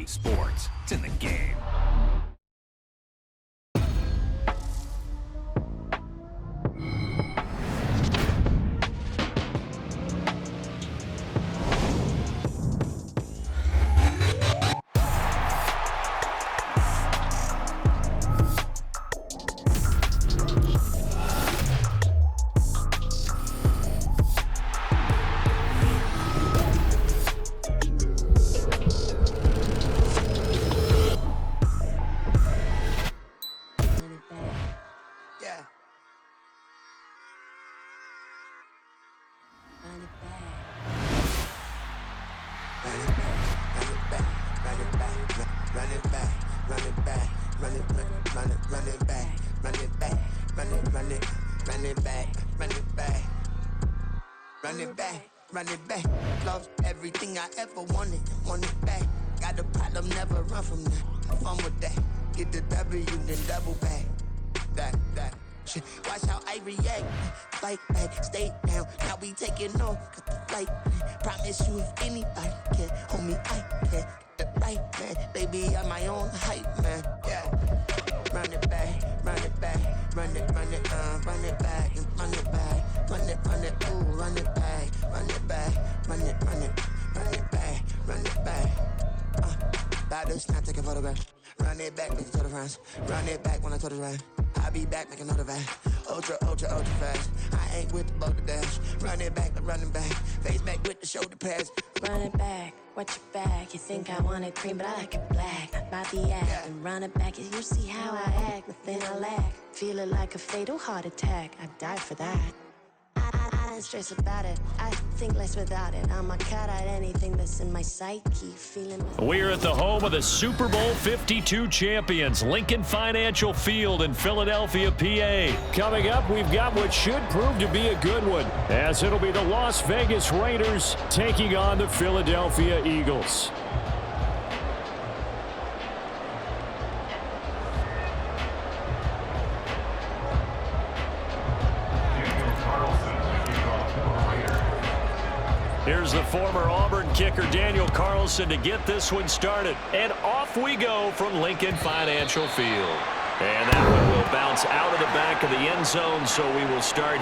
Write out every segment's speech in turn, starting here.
sports. It's in the game. Run it back, lost everything I ever wanted it back. Got a problem, never run from that. Have fun with that. Get the W, then double back. That shit. Watch how I react. Fight back, stay down. Now we taking off, got the flight. Promise you, if anybody can hold me, I can. Get the right man, baby, I'm my own hype man. Yeah. Run it back, run it back, run it back, and run it back, ooh, run it back, run it back, run it back, run it back. About to snap, take a photograph. Run it back, make it to the friends. Run it back when I told it right. I'll be back, make another back. Ultra fast. I ain't with the boat to dash. Run it back, running back. Face back with the shoulder pads. Run it back, watch your back. You think I want it cream, but I like it black. About the act and run it back. You see how I act, nothing I lack. Feel it like a fatal heart attack. I'd die for that. I don't stress about it. I think less without it. I'm a cut at anything that's in my psyche. Feeling. We're at the home of the Super Bowl 52 champions, Lincoln Financial Field in Philadelphia, PA. Coming up, we've got what should prove to be a good one, as it'll be the Las Vegas Raiders taking on the Philadelphia Eagles. Here's the former Auburn kicker, Daniel Carlson, to get this one started. And off we go from Lincoln Financial Field. And that one will bounce out of the back of the end zone, so we will start.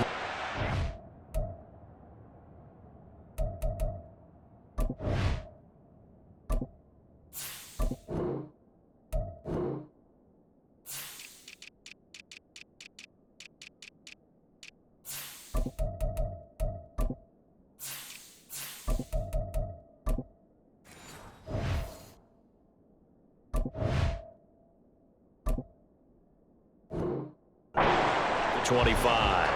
The 25.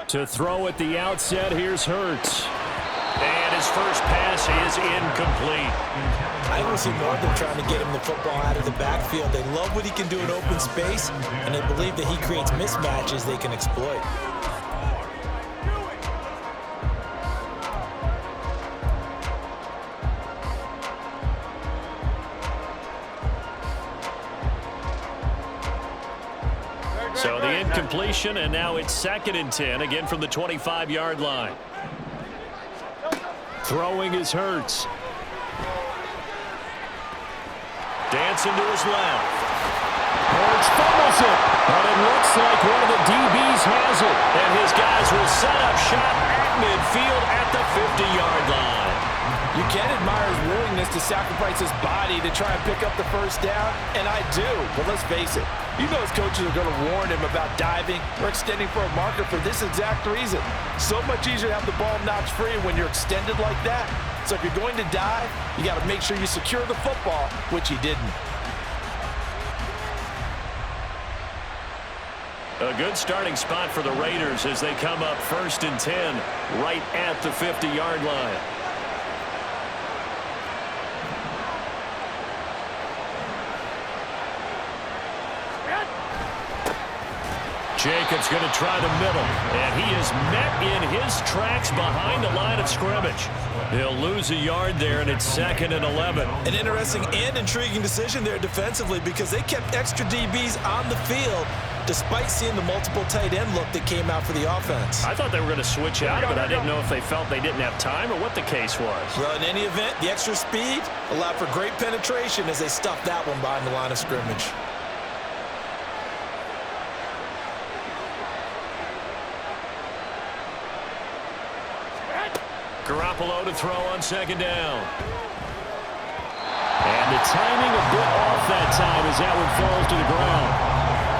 To throw at the outset, here's Hurts. And his first pass is incomplete. I don't see Northern trying to get him the football out of the backfield. They love what he can do in open space, and they believe that he creates mismatches they can exploit. So the incompletion, and now it's 2nd and 10, again from the 25-yard line. Throwing is Hurts. Dancing to his left. Hurts fumbles it, but it looks like one of the DBs has it. And his guys will set up shop at midfield at the 50-yard line. You can admire his willingness to sacrifice his body to try and pick up the first down, and I do. But let's face it, you know his coaches are going to warn him about diving or extending for a marker for this exact reason. So much easier to have the ball knocked free when you're extended like that. So if you're going to dive, you got to make sure you secure the football, which he didn't. A good starting spot for the Raiders as they come up 1st and 10 right at the 50-yard line. Jacobs going to try the middle, and he is met in his tracks behind the line of scrimmage. He'll lose a yard there, and it's 2nd and 11. An interesting and intriguing decision there defensively because they kept extra DBs on the field despite seeing the multiple tight end look that came out for the offense. I thought they were going to switch out, but I didn't know if they felt they didn't have time or what the case was. Well, in any event, the extra speed allowed for great penetration as they stuffed that one behind the line of scrimmage. Garoppolo to throw on 2nd down. And the timing a bit off that time as that one falls to the ground.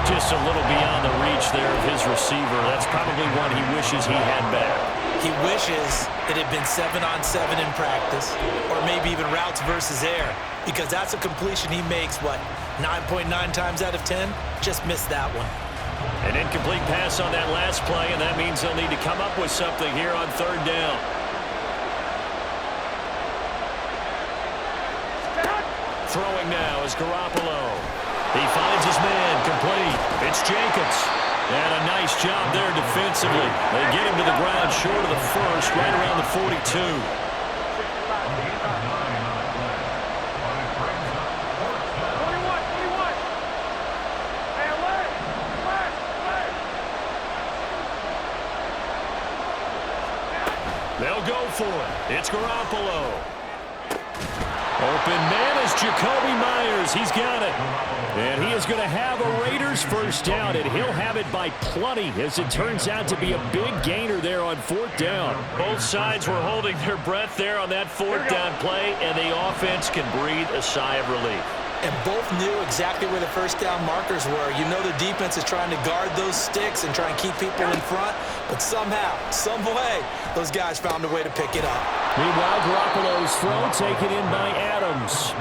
Just a little beyond the reach there of his receiver. That's probably one he wishes he had back. He wishes it had been 7-on-7 in practice, or maybe even routes versus air, because that's a completion he makes, 9.9 times out of 10? Just missed that one. An incomplete pass on that last play, and that means they'll need to come up with something here on 3rd down. Throwing now is Garoppolo. He finds his man, complete. It's Jacobs. And a nice job there defensively. They get him to the ground short of the first, right around the 42. They'll go for it. It's Garoppolo. Open man is Jacoby Myers. He's got it. And he is going to have a Raiders first down, and he'll have it by plenty as it turns out to be a big gainer there on 4th down. Both sides were holding their breath there on that 4th down play, and the offense can breathe a sigh of relief. And both knew exactly where the first down markers were. You know the defense is trying to guard those sticks and try and keep people in front, but somehow, some way, those guys found a way to pick it up. Meanwhile, Garoppolo's throw taken in by Adams.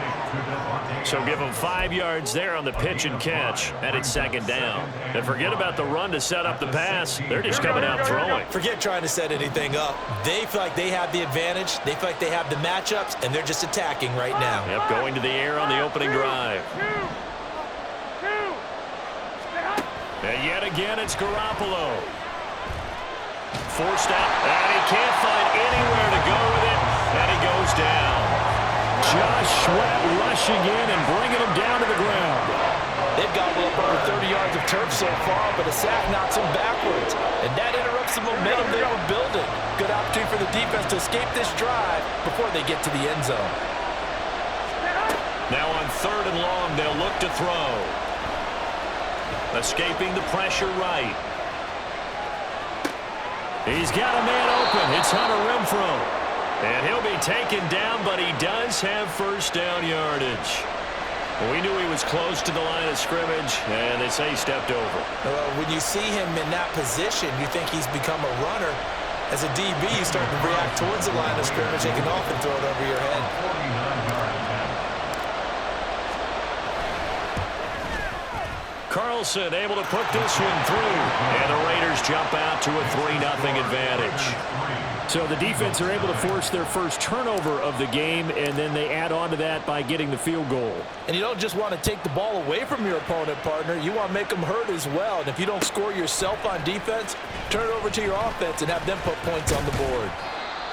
So give him 5 yards there on the pitch and catch, and it's 2nd down. And forget about the run to set up the pass. They're just coming out throwing. Forget trying to set anything up. They feel like they have the advantage. They feel like they have the matchups, and they're just attacking right now. Yep, going to the air on the opening drive. And yet again, it's Garoppolo. Forced out, and he can't find anywhere to go with it, and he goes down. Josh Sweat rushing in and bringing him down to the ground. They've gobbled up over 30 yards of turf so far, but a sack knocks them backwards, and that interrupts the momentum they were building. Good opportunity for the defense to escape this drive before they get to the end zone. Now on 3rd and long, they'll look to throw. Escaping the pressure right. He's got a man open. It's Hunter Renfrow. And he'll be taken down, but he does have first down yardage. We knew he was close to the line of scrimmage, and they say he stepped over. When you see him in that position, you think he's become a runner. As a DB, you start to react towards the line of scrimmage. They can often throw it over your head. Carlson able to put this one through, and the Raiders jump out to a 3-0 advantage. So the defense are able to force their first turnover of the game, and then they add on to that by getting the field goal. And you don't just want to take the ball away from your opponent, partner. You want to make them hurt as well. And if you don't score yourself on defense, turn it over to your offense and have them put points on the board.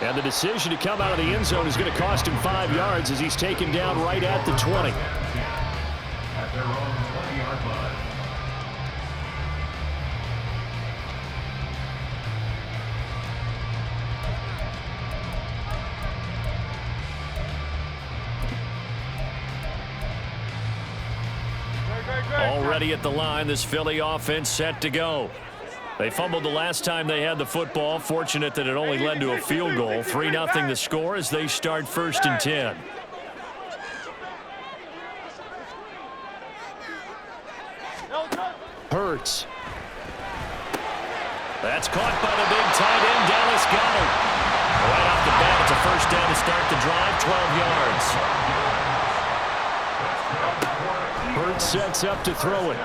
And the decision to come out of the end zone is going to cost him 5 yards as he's taken down right at the 20. At their own 20-yard line. Already at the line, this Philly offense set to go. They fumbled the last time they had the football. Fortunate that it only led to a field goal. 3-0 the score as they start 1st and 10. Hurts. That's caught by the big tight end, Dallas Goedert. Right off the bat, it's a first down to start the drive, 12 yards. Hurts sets up to throw it.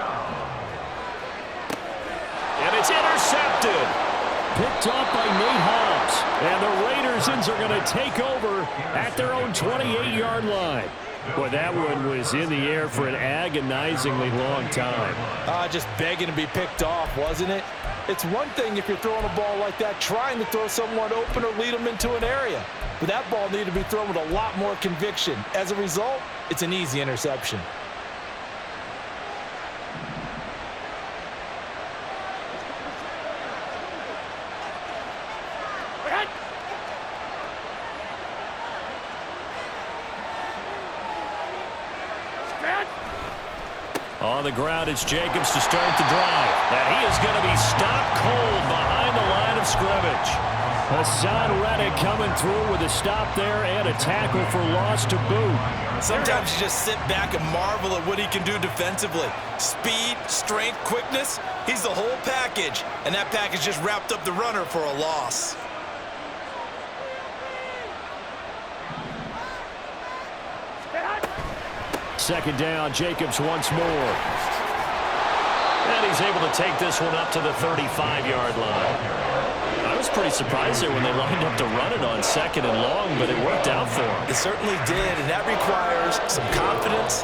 And it's intercepted. Picked off by Nate Hobbs. And the Raiders are going to take over at their own 28-yard line. Boy, that one was in the air for an agonizingly long time. Just begging to be picked off, wasn't it? It's one thing if you're throwing a ball like that, trying to throw someone open or lead them into an area. But that ball needed to be thrown with a lot more conviction. As a result, it's an easy interception. On the ground, it's Jacobs to start the drive. And he is going to be stopped cold behind the line of scrimmage. Hassan Reddick coming through with a stop there and a tackle for loss to boot. Sometimes you just sit back and marvel at what he can do defensively. Speed, strength, quickness, he's the whole package. And that package just wrapped up the runner for a loss. Second down, Jacobs once more. And he's able to take this one up to the 35-yard line. I was pretty surprised there when they lined up to run it on second and long, but it worked out for him. It certainly did, and that requires some confidence,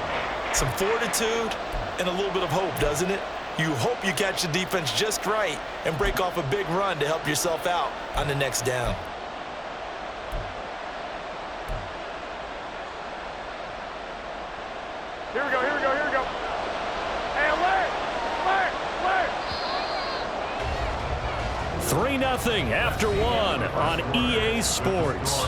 some fortitude, and a little bit of hope, doesn't it? You hope you catch the defense just right and break off a big run to help yourself out on the next down. Here we go. 3-0 after one on EA Sports.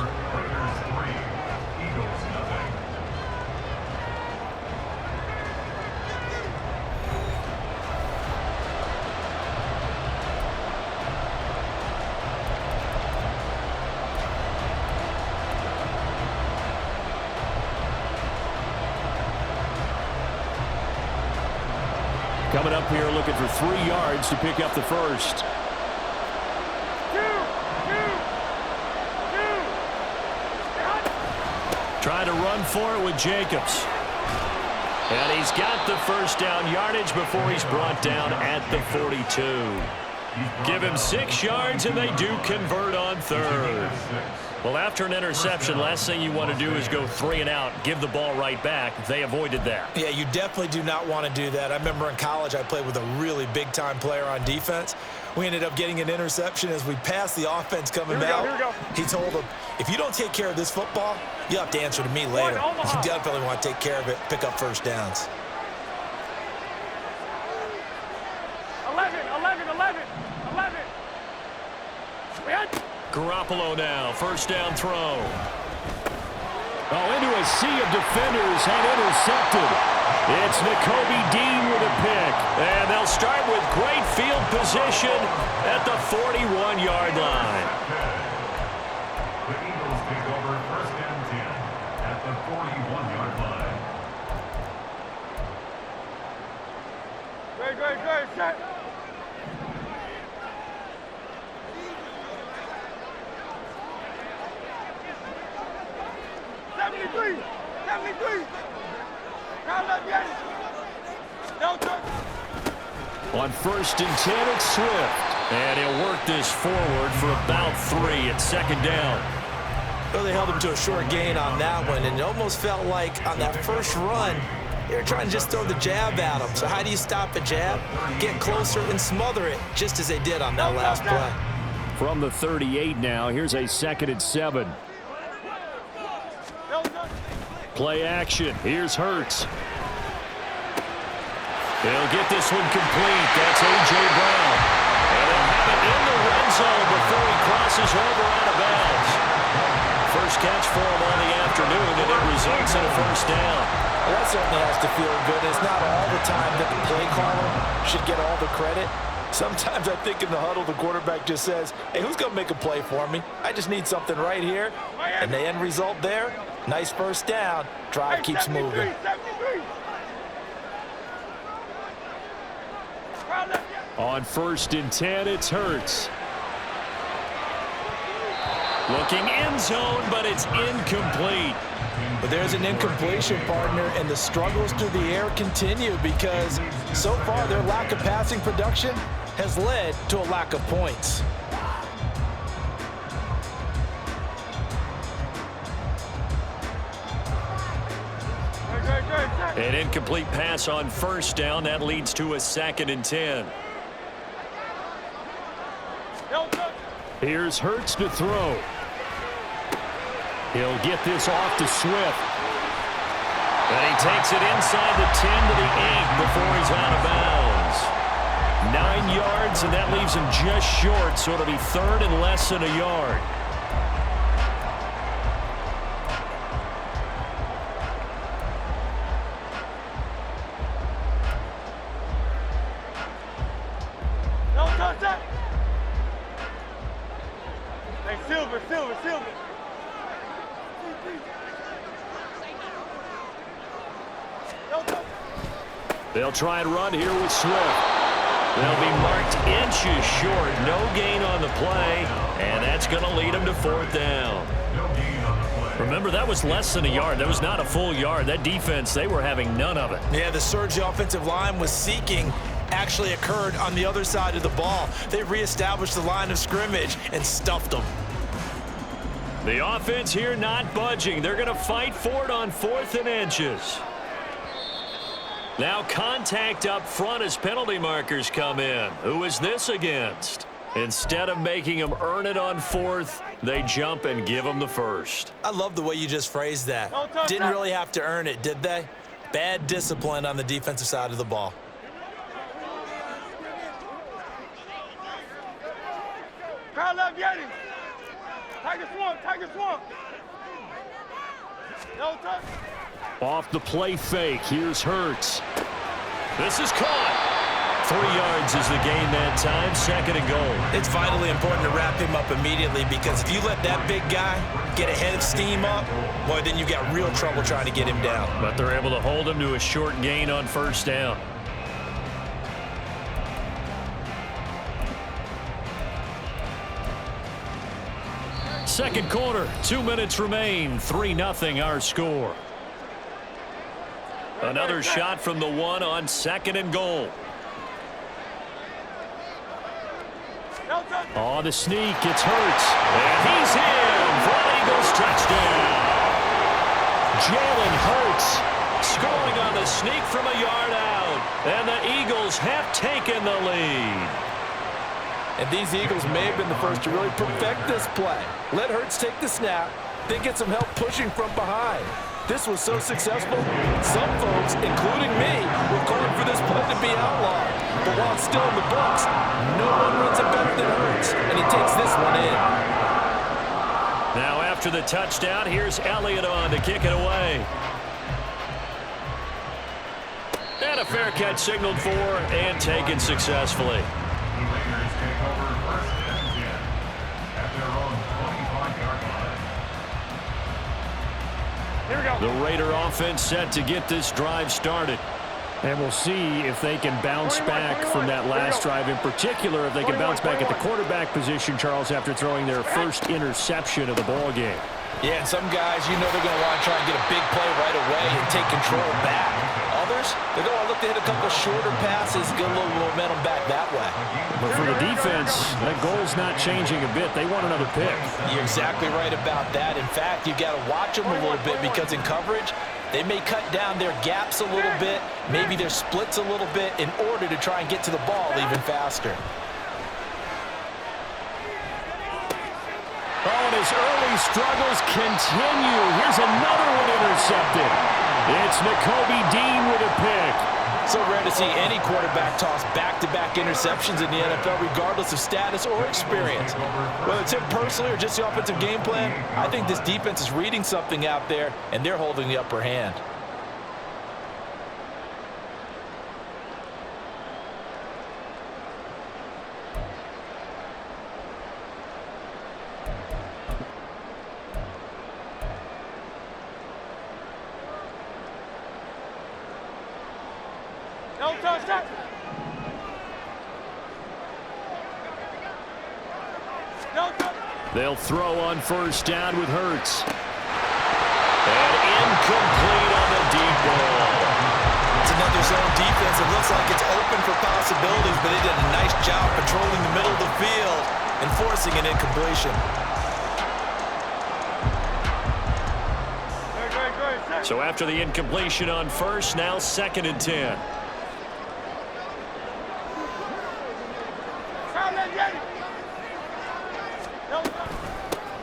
Coming up here looking for 3 yards to pick up the first. Trying to run for it with Jacobs. And he's got the first down yardage before he's brought down at the 42. Give him 6 yards, and they do convert on third. Well, after an interception, last thing you want to do is go 3 and out, give the ball right back. They avoided that. Yeah, you definitely do not want to do that. I remember in college I played with a really big-time player on defense. We ended up getting an interception as we passed the offense coming out. Here we go. He told him, if you don't take care of this football, you'll have to answer to me later. You definitely want to take care of it, pick up first downs. 11. Garoppolo now, first down throw. Oh, into a sea of defenders and intercepted. It's Nakobe Dean with a pick. And they'll start with great field position at the 41-yard line. The Eagles take over first and 10 at the 41-yard line. Great. Set. On first and 10, it's Swift. And he'll work this forward for about 3 at second down. Well, they held him to a short gain on that one, and it almost felt like on that first run, they were trying to just throw the jab at him. So how do you stop a jab? Get closer and smother it, just as they did on that last play. From the 38 now, here's a second and 7. Play action. Here's Hurts. They'll get this one complete. That's A.J. Brown. And they'll have it in the red zone before he crosses over out of bounds. First catch for him on the afternoon, and it results in a first down. Well, that certainly has to feel good. It's not all the time that the play caller should get all the credit. Sometimes I think in the huddle, the quarterback just says, hey, who's going to make a play for me? I just need something right here. And the end result there, nice first down. Drive keeps moving. On first and 10, it's Hurts. Looking end zone, but it's incomplete. But there's an incompletion, partner, and the struggles through the air continue because so far their lack of passing production has led to a lack of points. An incomplete pass on first down. That leads to a 2nd and 10. Here's Hurts to throw. He'll get this off to Swift. And he takes it inside the 10 to the 8 before he's out of bounds. 9 yards, and that leaves him just short, so it'll be 3rd and less than a yard. No touchdown. Hey, Silver. They'll try and run here with Swift. They'll be marked inches short. No gain on the play, and that's going to lead them to 4th down. Remember, that was less than a yard. That was not a full yard. That defense, they were having none of it. Yeah, the surge the offensive line was seeking actually occurred on the other side of the ball. They reestablished the line of scrimmage and stuffed them. The offense here not budging. They're going to fight for it on 4th and inches. Now contact up front as penalty markers come in. Who is this against? Instead of making them earn it on 4th, they jump and give them the 1st. I love the way you just phrased that. Didn't really have to earn it, did they? Bad discipline on the defensive side of the ball. Crowd left Yeti. Tiger Swamp. No touch. Off the play fake, here's Hurts. This is caught. 3 yards is the gain that time, 2nd and goal. It's vitally important to wrap him up immediately, because if you let that big guy get a head of steam up, boy, then you've got real trouble trying to get him down. But they're able to hold him to a short gain on 1st down. Second quarter, 2 minutes remain, 3-0 our score. Another shot from the 1 on 2nd and goal. Oh, the sneak, it's Hurts. And he's in for an Eagles touchdown. Jalen Hurts Scoring on the sneak from a yard out. And the Eagles have taken the lead. And these Eagles may have been the first to really perfect this play. Let Hurts take the snap, then get some help pushing from behind. This was so successful, some folks, including me, were calling for this play to be outlawed. But while it's still in the books, no one runs it better than Hurts, and he takes this one in. Now after the touchdown, here's Elliott on to kick it away. And a fair catch signaled for and taken successfully. The Raider offense set to get this drive started. And we'll see if they can bounce back from that last drive. In particular, if they can bounce back at the quarterback position, Charles, after throwing their first interception of the ball game. Yeah, and some guys, you know they're going to want to try and get a big play right away and take control back. Others, they're going to look to hit a couple shorter passes, get a little momentum back that way. But for the defense, that goal's not changing a bit. They want another pick. You're exactly right about that. In fact, you've got to watch them a little bit, because in coverage, they may cut down their gaps a little bit, maybe their splits a little bit, in order to try and get to the ball even faster. Oh, and his early struggles continue. Here's another one intercepted. It's Nakobe Dean with a pick. So rare to see any quarterback toss back-to-back interceptions in the NFL, regardless of status or experience. Whether it's him personally or just the offensive game plan, I think this defense is reading something out there, and they're holding the upper hand. No touchdown. No touchdown. They'll throw on first down with Hurts. And incomplete on the deep ball. It's another zone defense. It looks like it's open for possibilities, but they did a nice job patrolling the middle of the field and forcing an incompletion. Great. So after the incompletion on first, now 2nd and 10.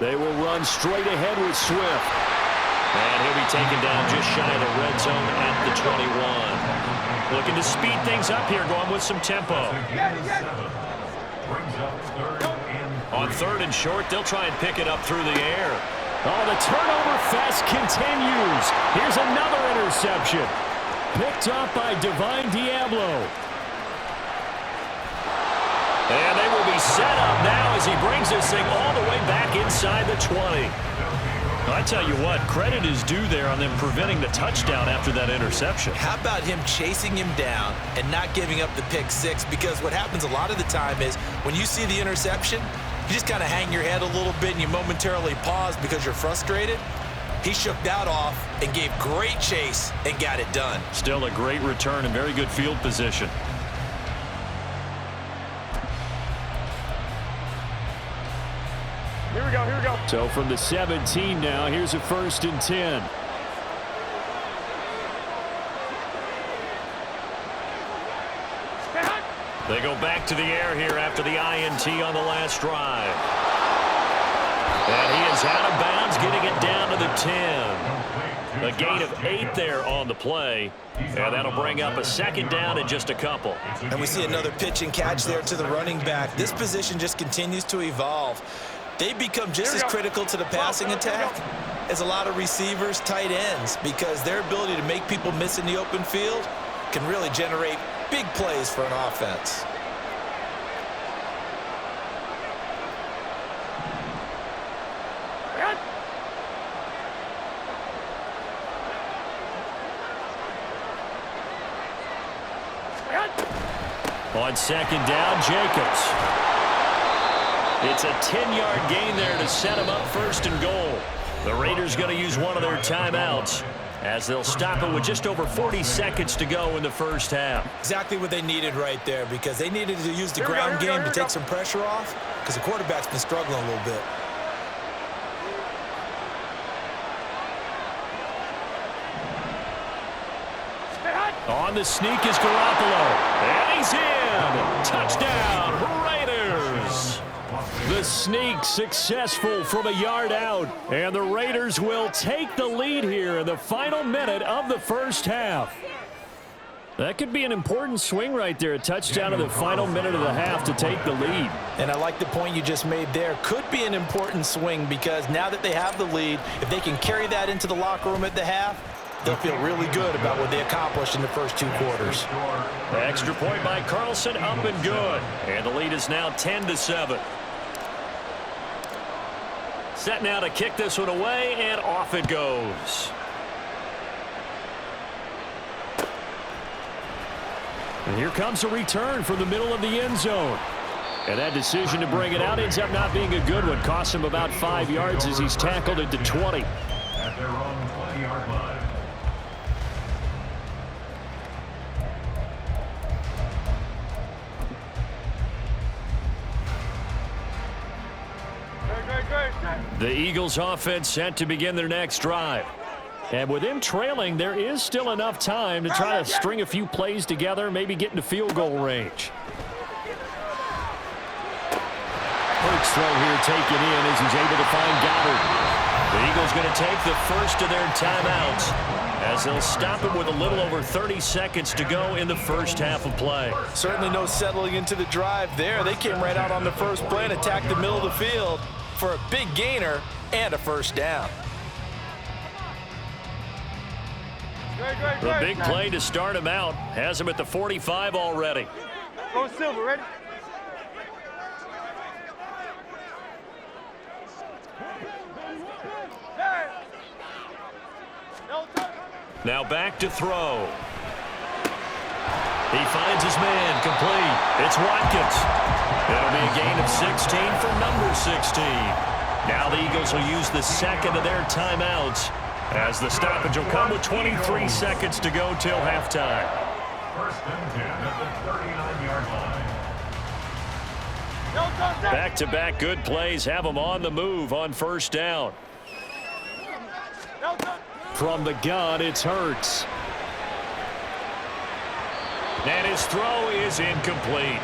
They will run straight ahead with Swift. And he'll be taken down just shy of the red zone at the 21. Looking to speed things up here, going with some tempo. On 3rd and short, they'll try and pick it up through the air. Oh, the turnover fest continues. Here's another interception. Picked up by Divine Diablo. And they will be set up now as he brings this thing all the way back inside the 20. I tell you what, credit is due there on them preventing the touchdown after that interception. How about him chasing him down and not giving up the pick six? Because what happens a lot of the time is when you see the interception, you just kind of hang your head a little bit and you momentarily pause because you're frustrated. He shook that off and gave great chase and got it done. Still a great return and very good field position. Here we go, here we go. So from the 17 now, here's a 1st and 10. They go back to the air here after the INT on the last drive. And he is out of bounds, getting it down to the 10. A gain of 8 there on the play. And that'll bring up a 2nd down and just a couple. And we see another pitch and catch there to the running back. This position just continues to evolve. They become just as critical to the passing attack as a lot of receivers, tight ends, because their ability to make people miss in the open field can really generate big plays for an offense. On 2nd down, Jacobs. It's a 10-yard gain there to set him up 1st and goal. The Raiders going to use one of their timeouts as they'll stop it with just over 40 seconds to go in the first half. Exactly what they needed right there, because they needed to use the ground game to take some pressure off, because the quarterback's been struggling a little bit. On the sneak is Garoppolo. And he's in. Touchdown, Raiders. The sneak successful from a yard out. And the Raiders will take the lead here in the final minute of the first half. That could be an important swing right there. A touchdown in the final minute of the half to take the lead. And I like the point you just made there. Could be an important swing, because now that they have the lead, if they can carry that into the locker room at the half, they'll feel really good about what they accomplished in the first 2 quarters. Extra point by Carlson, up and good. And the lead is now 10-7. Set now to kick this one away, and off it goes. And here comes a return from the middle of the end zone. And that decision to bring it out ends up not being a good one. Costs him about 5 yards as he's tackled into 20. At their own 20-yard line. The Eagles offense set to begin their next drive. And with them trailing, there is still enough time to try to string a few plays together, maybe get into field goal range. Hurts throw here taken in as he's able to find Goddard. The Eagles going to take the first of their timeouts as they'll stop it with a little over 30 seconds to go in the first half of play. Certainly no settling into the drive there. They came right out on the first play and attacked the middle of the field for a big gainer and a first down. The big play to start him out has him at the 45 already. Go Silver, ready? Now back to throw. He finds his man, complete. It's Watkins. It'll be a gain of 16 for number 16. Now the Eagles will use the second of their timeouts as the stoppage will come with 23 seconds to go till halftime. 1st and 10 at the 39-yard line. Back-to-back good plays have them on the move on 1st down. From the gun, it's Hurts. And his throw is incomplete.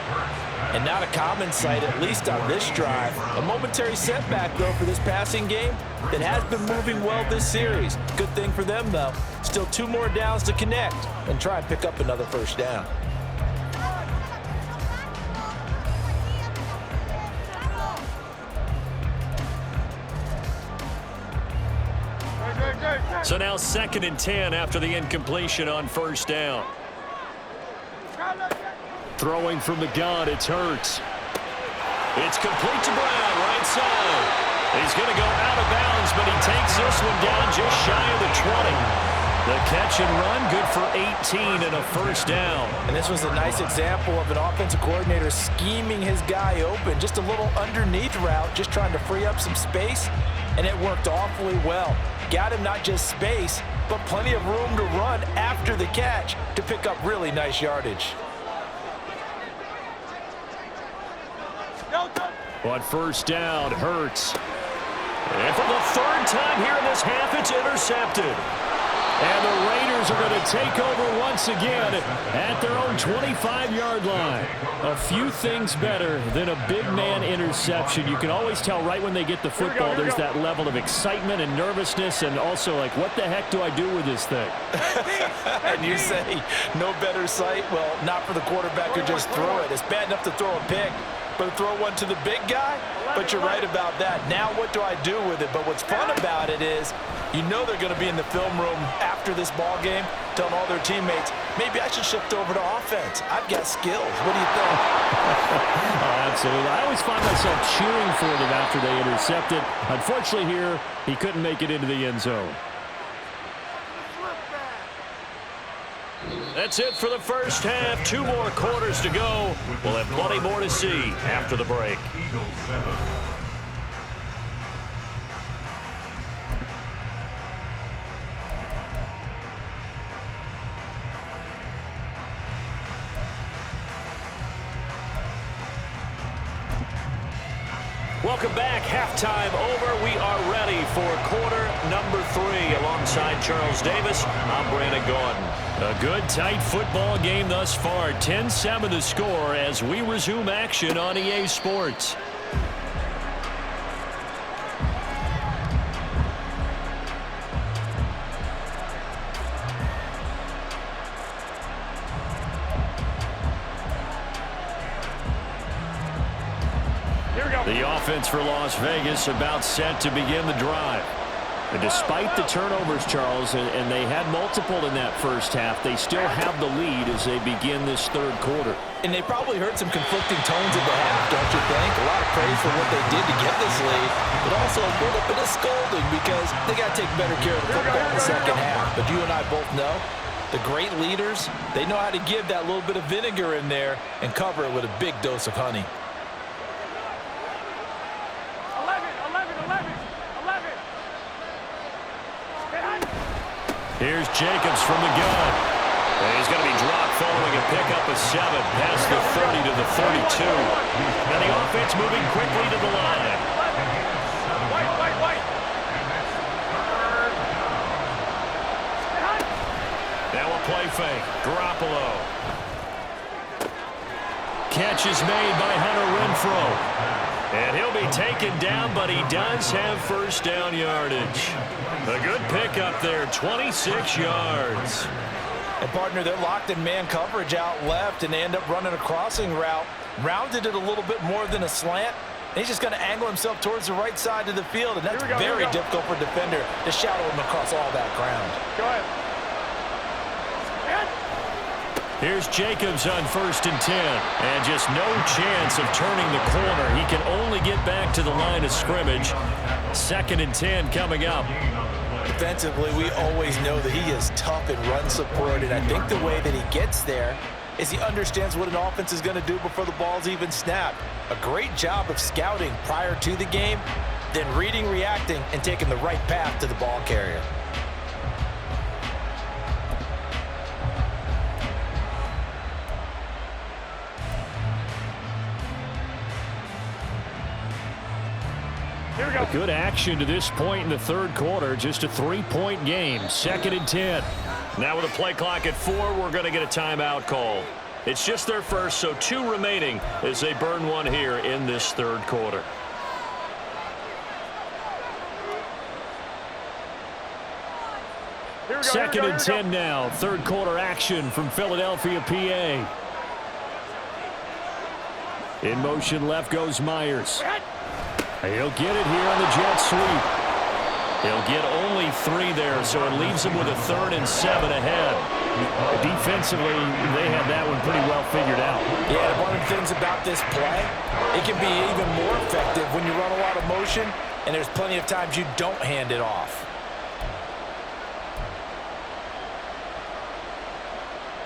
And not a common sight, at least on this drive. A momentary setback, though, for this passing game that has been moving well this series. Good thing for them, though. Still 2 more downs to connect and try and pick up another first down. So now 2nd and 10 after the incompletion on first down. Throwing from the gun, it's Hurts. It's complete to Brown, right side. He's going to go out of bounds, but he takes this one down just shy of the 20. The catch and run, good for 18 and a first down. And this was a nice example of an offensive coordinator scheming his guy open. Just a little underneath route, just trying to free up some space, and it worked awfully well. Got him not just space, but plenty of room to run after the catch to pick up really nice yardage. On first down, Hurts. And for the 3rd time here in this half, it's intercepted. And the Raiders are going to take over once again at their own 25-yard line. A few things better than a big man interception. You can always tell right when they get the football, there's that level of excitement and nervousness, and also like, what the heck do I do with this thing? And you say no better sight? Well, not for the quarterback who just threw it. It's bad enough to throw a pick, but to throw one to the big guy? But you're right about that. Now what do I do with it? But what's fun about it is you know they're going to be in the film room after this ball game telling all their teammates, maybe I should shift over to offense. I've got skills. What do you think? Oh, absolutely. I always find myself cheering for them after they intercepted. Unfortunately here, he couldn't make it into the end zone. That's it for the first half. 2 more quarters to go. We'll have plenty more to see after the break. Welcome back. Halftime over. We are ready for quarter number 3. Alongside Charles Davis, I'm Brandon Gordon. A good, tight football game thus far. 10-7 the score as we resume action on EA Sports. The offense for Las Vegas about set to begin the drive. And despite the turnovers, Charles, and they had multiple in that first half, they still have the lead as they begin this 3rd quarter. And they probably heard some conflicting tones at the half, don't you think? A lot of praise for what they did to get this lead, but also a little bit of scolding because they got to take better care of the football in the second half. But you and I both know the great leaders, they know how to give that little bit of vinegar in there and cover it with a big dose of honey. Here's Jacobs from the gun. And he's going to be dropped following a pickup of 7 past the 30 to the 32. And the offense moving quickly to the line. Now a play fake. Garoppolo. Catch is made by Hunter Renfrow. And he'll be taken down, but he does have first down yardage. A good pickup there, 26 yards. And, partner, they're locked in man coverage out left, and they end up running a crossing route. Rounded it a little bit more than a slant. And he's just going to angle himself towards the right side of the field, and that's very difficult for a defender to shadow him across all that ground. Go ahead. Here's Jacobs on 1st and 10. And just no chance of turning the corner. He can only get back to the line of scrimmage. 2nd and 10 coming up. Defensively, we always know that he is tough and run support, and I think the way that he gets there is he understands what an offense is going to do before the ball's even snapped. A great job of scouting prior to the game, then reading, reacting, and taking the right path to the ball carrier. Good action to this point in the third quarter. Just a 3-point game. 2nd and 10. Now with a play clock at 4, we're going to get a timeout call. It's just their first, so 2 remaining as they burn one here in this third quarter. Second and 10 now. Third quarter action from Philadelphia, PA. In motion left goes Myers. He'll get it here on the jet sweep. He'll get only 3 there, so it leaves him with a 3rd and 7 ahead. Defensively, they had that one pretty well figured out. Yeah, one of the things about this play, it can be even more effective when you run a lot of motion, and there's plenty of times you don't hand it off.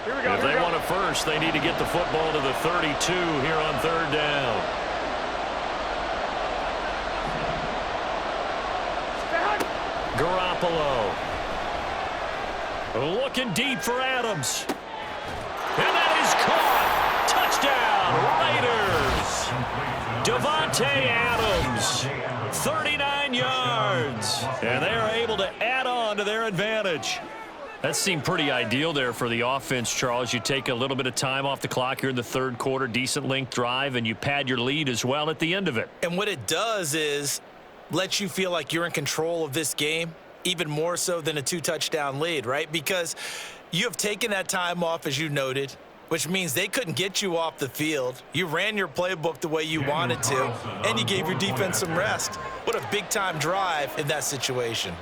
If they want a first, they need to get the football to the 32 here on 3rd down. Garoppolo. Looking deep for Adams. And that is caught. Touchdown, Raiders. Devontae Adams. 39 yards. And they are able to add on to their advantage. That seemed pretty ideal there for the offense, Charles. You take a little bit of time off the clock here in the third quarter, decent length drive, and you pad your lead as well at the end of it. And what it does is let you feel like you're in control of this game, even more so than a 2-touchdown lead, right? Because you have taken that time off, as you noted, which means they couldn't get you off the field. You ran your playbook the way you wanted to, and you gave your defense some rest. What a big-time drive in that situation.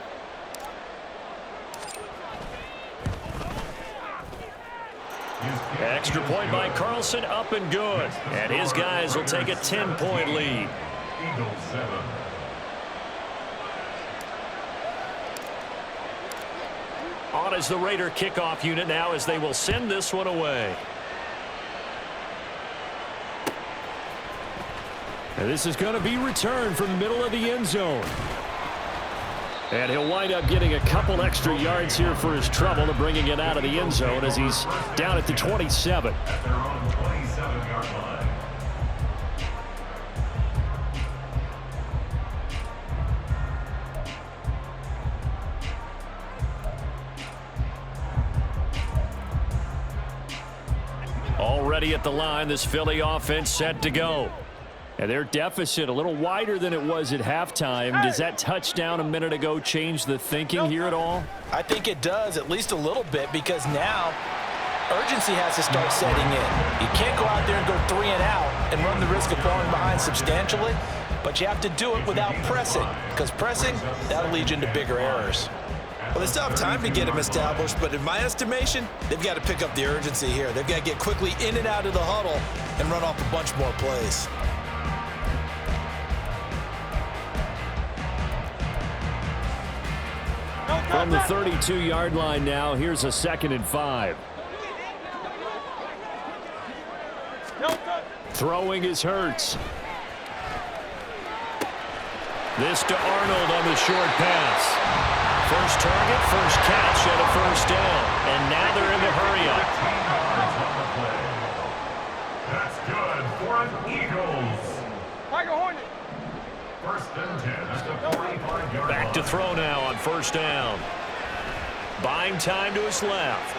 Extra point by Carlson, up and good. And his guys will take a 10-point lead. Eagles 7. On is the Raider kickoff unit now as they will send this one away. And this is going to be returned from the middle of the end zone. And he'll wind up getting a couple extra yards here for his trouble to bringing it out of the end zone as he's down at the 27. At their own 27-yard line. Already at the line, this Philly offense set to go. And their deficit a little wider than it was at halftime. Does that touchdown a minute ago change the thinking here at all? I think it does, at least a little bit, because now urgency has to start setting in. You can't go out there and go 3 and out and run the risk of falling behind substantially, but you have to do it without pressing, because pressing, that'll lead you into bigger errors. Well, they still have time to get them established, but in my estimation, they've got to pick up the urgency here. They've got to get quickly in and out of the huddle and run off a bunch more plays. From the 32-yard line now, here's a 2nd and 5. Throwing is Hurts. This to Arnold on the short pass. First target, first catch, and a first down. And now they're in the hurry-up. That's good for an Eagles. Tiger Hornet. First and 10 at the 45-yard line. Back to throw now on first down. Buying time to his left.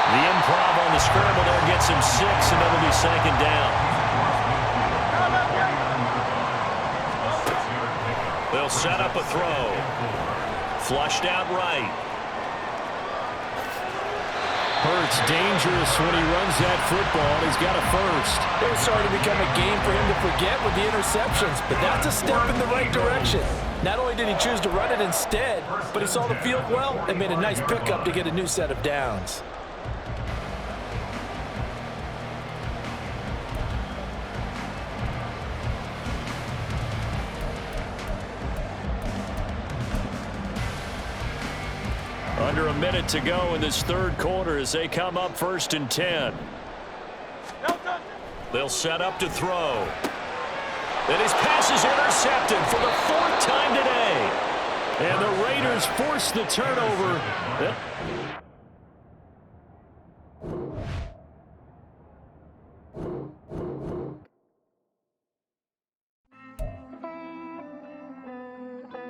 The improv on the scramble there gets him 6, and it'll be 2nd down. They'll set up a throw. Flushed out right. Hurts dangerous when he runs that football. He's got a first. It was starting to become a game for him to forget with the interceptions, but that's a step in the right direction. Not only did he choose to run it instead, but he saw the field well and made a nice pickup to get a new set of downs. Under a minute to go in this third quarter as they come up 1st and 10. They'll set up to throw. And his pass is intercepted for the 4th time today. And the Raiders force the turnover.